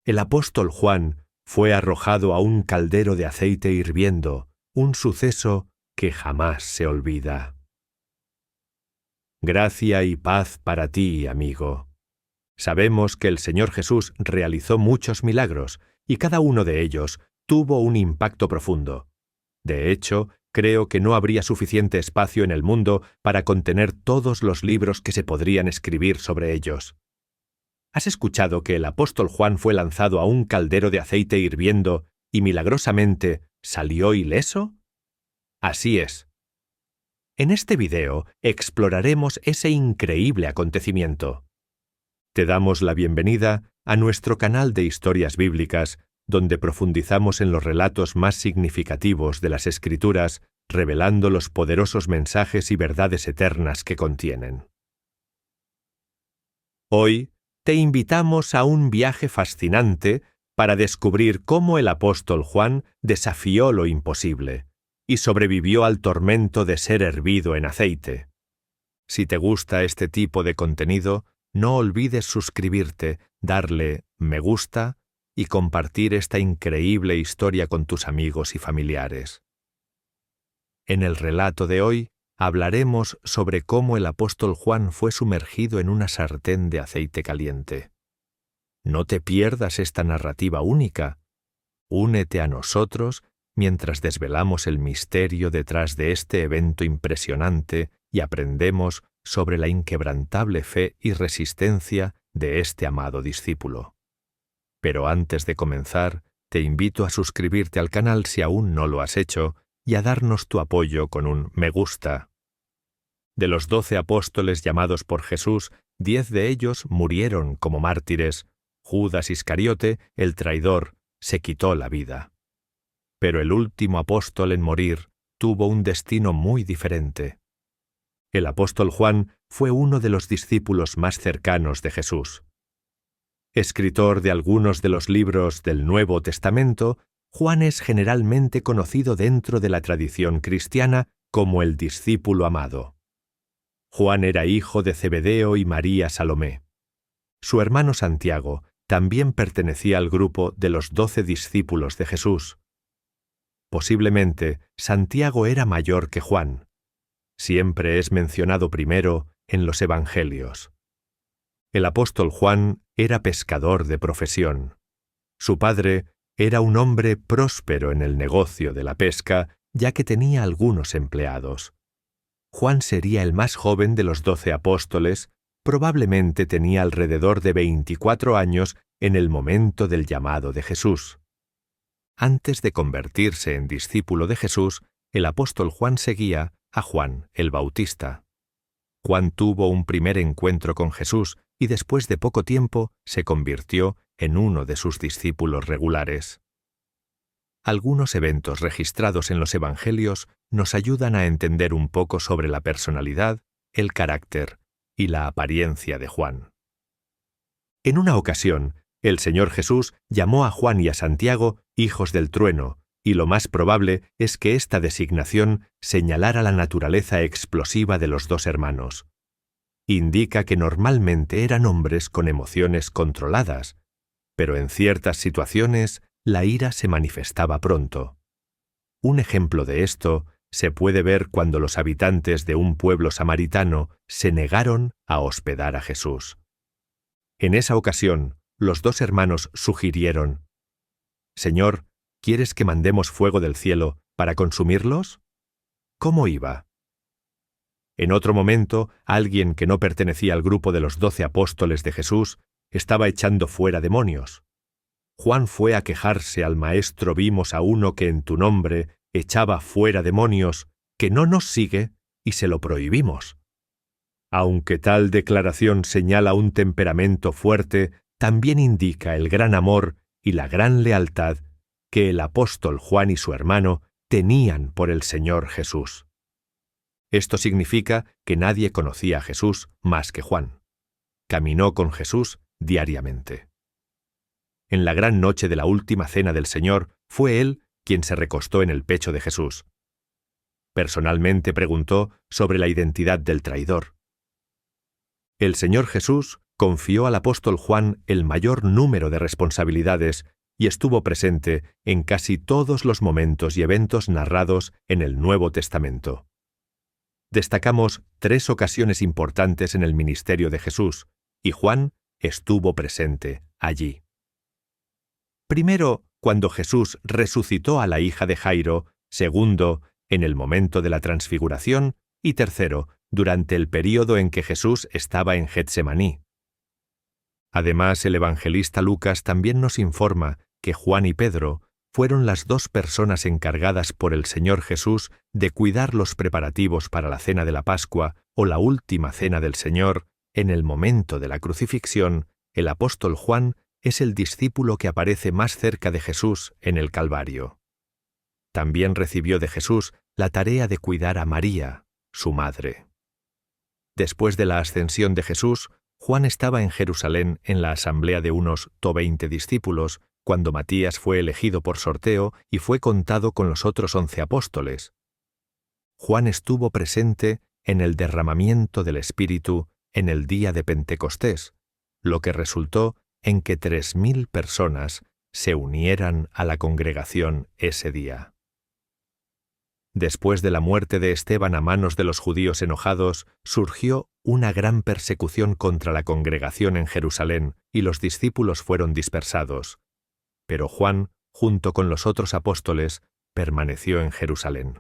el apóstol Juan fue arrojado a un caldero de aceite hirviendo, un suceso que jamás se olvida. Gracia y paz para ti, amigo. Sabemos que el Señor Jesús realizó muchos milagros y cada uno de ellos tuvo un impacto profundo. De hecho, creo que no habría suficiente espacio en el mundo para contener todos los libros que se podrían escribir sobre ellos. ¿Has escuchado que el apóstol Juan fue lanzado a un caldero de aceite hirviendo y milagrosamente salió ileso? Así es. En este video exploraremos ese increíble acontecimiento. Te damos la bienvenida a nuestro canal de historias bíblicas, donde profundizamos en los relatos más significativos de las Escrituras, revelando los poderosos mensajes y verdades eternas que contienen. Hoy te invitamos a un viaje fascinante para descubrir cómo el apóstol Juan desafió lo imposible y sobrevivió al tormento de ser hervido en aceite. Si te gusta este tipo de contenido, no olvides suscribirte, darle me gusta y compartir esta increíble historia con tus amigos y familiares. En el relato de hoy hablaremos sobre cómo el apóstol Juan fue sumergido en una sartén de aceite caliente. No te pierdas esta narrativa única. Únete a nosotros mientras desvelamos el misterio detrás de este evento impresionante y aprendemos sobre la inquebrantable fe y resistencia de este amado discípulo. Pero antes de comenzar, te invito a suscribirte al canal si aún no lo has hecho y a darnos tu apoyo con un me gusta. De los 12 apóstoles llamados por Jesús, 10 de ellos murieron como mártires. Judas Iscariote, el traidor, se quitó la vida. Pero el último apóstol en morir tuvo un destino muy diferente. El apóstol Juan fue uno de los discípulos más cercanos de Jesús. Escritor de algunos de los libros del Nuevo Testamento, Juan es generalmente conocido dentro de la tradición cristiana como el discípulo amado. Juan era hijo de Zebedeo y María Salomé. Su hermano Santiago también pertenecía al grupo de los 12 discípulos de Jesús. Posiblemente Santiago era mayor que Juan. Siempre es mencionado primero en los Evangelios. El apóstol Juan era pescador de profesión. Su padre era un hombre próspero en el negocio de la pesca, ya que tenía algunos empleados. Juan sería el más joven de los 12 apóstoles, probablemente tenía alrededor de 24 años en el momento del llamado de Jesús. Antes de convertirse en discípulo de Jesús, el apóstol Juan seguía a Juan el Bautista. Juan tuvo un primer encuentro con Jesús y después de poco tiempo se convirtió en uno de sus discípulos regulares. Algunos eventos registrados en los Evangelios nos ayudan a entender un poco sobre la personalidad, el carácter y la apariencia de Juan. En una ocasión, el Señor Jesús llamó a Juan y a Santiago hijos del trueno, y lo más probable es que esta designación señalara la naturaleza explosiva de los dos hermanos. Indica que normalmente eran hombres con emociones controladas, pero en ciertas situaciones la ira se manifestaba pronto. Un ejemplo de esto se puede ver cuando los habitantes de un pueblo samaritano se negaron a hospedar a Jesús. En esa ocasión, los dos hermanos sugirieron: «Señor, ¿quieres que mandemos fuego del cielo para consumirlos?» ¿Cómo iba? En otro momento, alguien que no pertenecía al grupo de los 12 apóstoles de Jesús estaba echando fuera demonios. Juan fue a quejarse al maestro: «Vimos a uno que en tu nombre echaba fuera demonios, que no nos sigue y se lo prohibimos». Aunque tal declaración señala un temperamento fuerte, también indica el gran amor y la gran lealtad que el apóstol Juan y su hermano tenían por el Señor Jesús. Esto significa que nadie conocía a Jesús más que Juan. Caminó con Jesús diariamente. En la gran noche de la última cena del Señor, fue él quien se recostó en el pecho de Jesús. Personalmente preguntó sobre la identidad del traidor. El Señor Jesús confió al apóstol Juan el mayor número de responsabilidades y estuvo presente en casi todos los momentos y eventos narrados en el Nuevo Testamento. Destacamos 3 ocasiones importantes en el ministerio de Jesús, y Juan estuvo presente allí. Primero, cuando Jesús resucitó a la hija de Jairo; segundo, en el momento de la transfiguración; y tercero, durante el período en que Jesús estaba en Getsemaní. Además, el evangelista Lucas también nos informa que Juan y Pedro fueron las 2 personas encargadas por el Señor Jesús de cuidar los preparativos para la cena de la Pascua o la última cena del Señor. En el momento de la crucifixión, el apóstol Juan es el discípulo que aparece más cerca de Jesús en el Calvario. También recibió de Jesús la tarea de cuidar a María, su madre. Después de la ascensión de Jesús, Juan estaba en Jerusalén en la asamblea de unos 20 discípulos, cuando Matías fue elegido por sorteo y fue contado con los otros 11 apóstoles. Juan estuvo presente en el derramamiento del Espíritu en el día de Pentecostés, lo que resultó en que 3.000 personas se unieran a la congregación ese día. Después de la muerte de Esteban a manos de los judíos enojados, surgió una gran persecución contra la congregación en Jerusalén y los discípulos fueron dispersados. Pero Juan, junto con los otros apóstoles, permaneció en Jerusalén.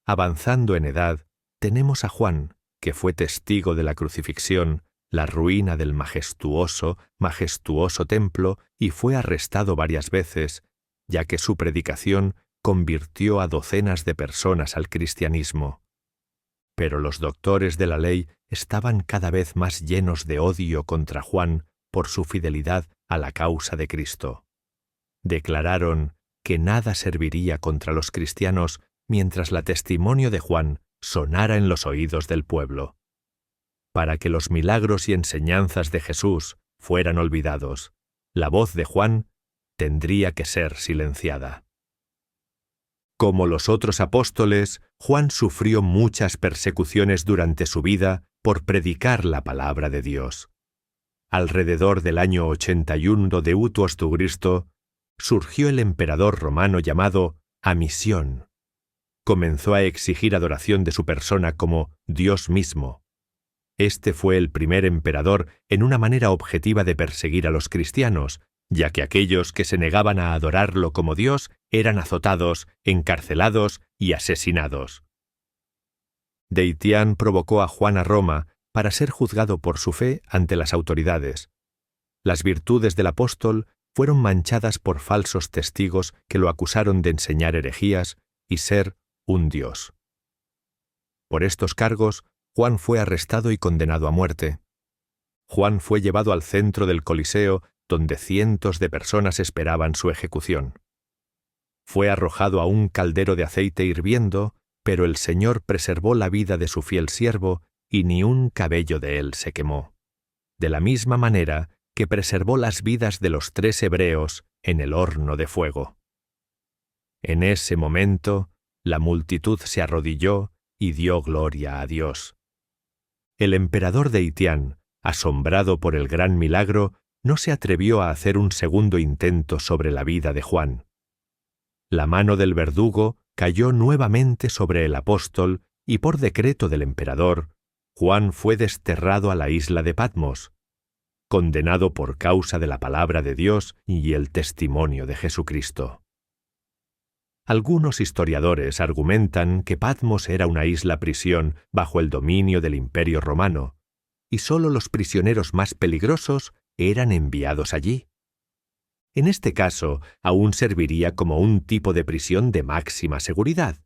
Avanzando en edad, tenemos a Juan, que fue testigo de la crucifixión, la ruina del majestuoso templo y fue arrestado varias veces, ya que su predicación convirtió a docenas de personas al cristianismo. Pero los doctores de la ley estaban cada vez más llenos de odio contra Juan por su fidelidad a la causa de Cristo. Declararon que nada serviría contra los cristianos mientras la testimonio de Juan sonara en los oídos del pueblo. Para que los milagros y enseñanzas de Jesús fueran olvidados, la voz de Juan tendría que ser silenciada. Como los otros apóstoles, Juan sufrió muchas persecuciones durante su vida por predicar la palabra de Dios. Alrededor del año 81 de u.a.C., surgió el emperador romano llamado Amisión. Comenzó a exigir adoración de su persona como Dios mismo. Este fue el primer emperador en una manera objetiva de perseguir a los cristianos, ya que aquellos que se negaban a adorarlo como Dios eran azotados, encarcelados y asesinados. Deitián provocó a Juan a Roma para ser juzgado por su fe ante las autoridades. Las virtudes del apóstol fueron manchadas por falsos testigos que lo acusaron de enseñar herejías y ser un dios. Por estos cargos, Juan fue arrestado y condenado a muerte. Juan fue llevado al centro del Coliseo, donde cientos de personas esperaban su ejecución. Fue arrojado a un caldero de aceite hirviendo, pero el Señor preservó la vida de su fiel siervo y ni un cabello de él se quemó, de la misma manera que preservó las vidas de los 3 hebreos en el horno de fuego. En ese momento, la multitud se arrodilló y dio gloria a Dios. El emperador Deitián, asombrado por el gran milagro, no se atrevió a hacer un segundo intento sobre la vida de Juan. La mano del verdugo cayó nuevamente sobre el apóstol y por decreto del emperador, Juan fue desterrado a la isla de Patmos, condenado por causa de la palabra de Dios y el testimonio de Jesucristo. Algunos historiadores argumentan que Patmos era una isla prisión bajo el dominio del Imperio Romano, y solo los prisioneros más peligrosos eran enviados allí. En este caso, aún serviría como un tipo de prisión de máxima seguridad.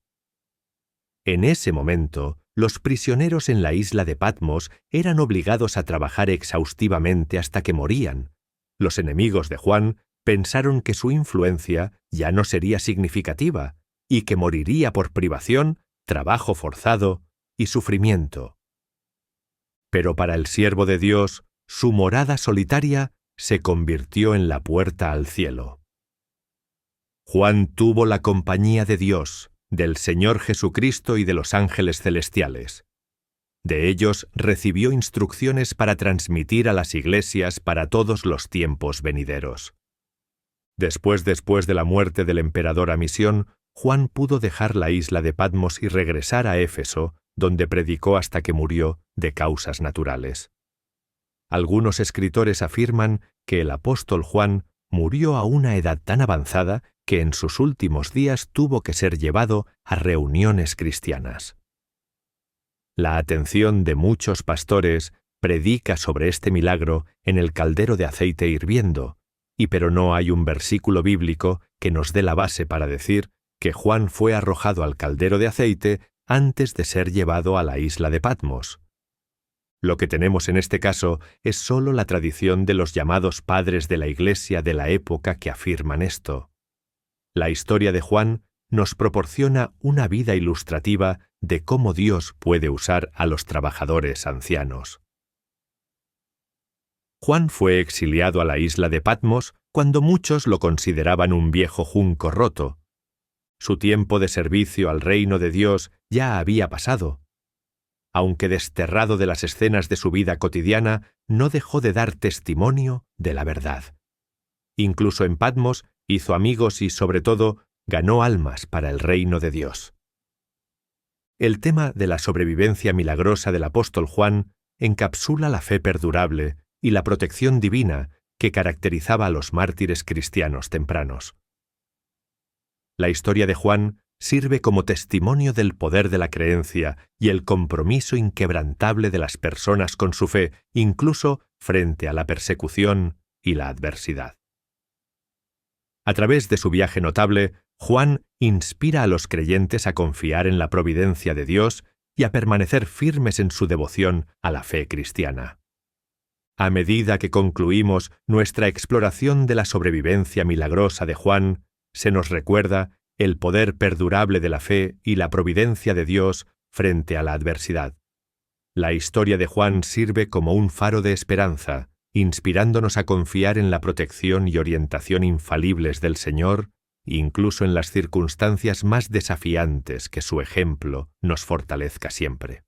En ese momento, los prisioneros en la isla de Patmos eran obligados a trabajar exhaustivamente hasta que morían. Los enemigos de Juan pensaron que su influencia ya no sería significativa y que moriría por privación, trabajo forzado y sufrimiento. Pero para el siervo de Dios, su morada solitaria se convirtió en la puerta al cielo. Juan tuvo la compañía de Dios, del Señor Jesucristo y de los ángeles celestiales. De ellos recibió instrucciones para transmitir a las iglesias para todos los tiempos venideros. Después de la muerte del emperador Amisión, Juan pudo dejar la isla de Patmos y regresar a Éfeso, donde predicó hasta que murió de causas naturales. Algunos escritores afirman que el apóstol Juan murió a una edad tan avanzada que en sus últimos días tuvo que ser llevado a reuniones cristianas. La atención de muchos pastores predica sobre este milagro en el caldero de aceite hirviendo, pero no hay un versículo bíblico que nos dé la base para decir que Juan fue arrojado al caldero de aceite antes de ser llevado a la isla de Patmos. Lo que tenemos en este caso es solo la tradición de los llamados padres de la Iglesia de la época que afirman esto. La historia de Juan nos proporciona una vida ilustrativa de cómo Dios puede usar a los trabajadores ancianos. Juan fue exiliado a la isla de Patmos cuando muchos lo consideraban un viejo junco roto. Su tiempo de servicio al reino de Dios ya había pasado. Aunque desterrado de las escenas de su vida cotidiana, no dejó de dar testimonio de la verdad. Incluso en Patmos hizo amigos y, sobre todo, ganó almas para el reino de Dios. El tema de la sobrevivencia milagrosa del apóstol Juan encapsula la fe perdurable y la protección divina que caracterizaba a los mártires cristianos tempranos. La historia de Juan sirve como testimonio del poder de la creencia y el compromiso inquebrantable de las personas con su fe, incluso frente a la persecución y la adversidad. A través de su viaje notable, Juan inspira a los creyentes a confiar en la providencia de Dios y a permanecer firmes en su devoción a la fe cristiana. A medida que concluimos nuestra exploración de la sobrevivencia milagrosa de Juan, se nos recuerda el poder perdurable de la fe y la providencia de Dios frente a la adversidad. La historia de Juan sirve como un faro de esperanza, inspirándonos a confiar en la protección y orientación infalibles del Señor, incluso en las circunstancias más desafiantes, que su ejemplo nos fortalezca siempre.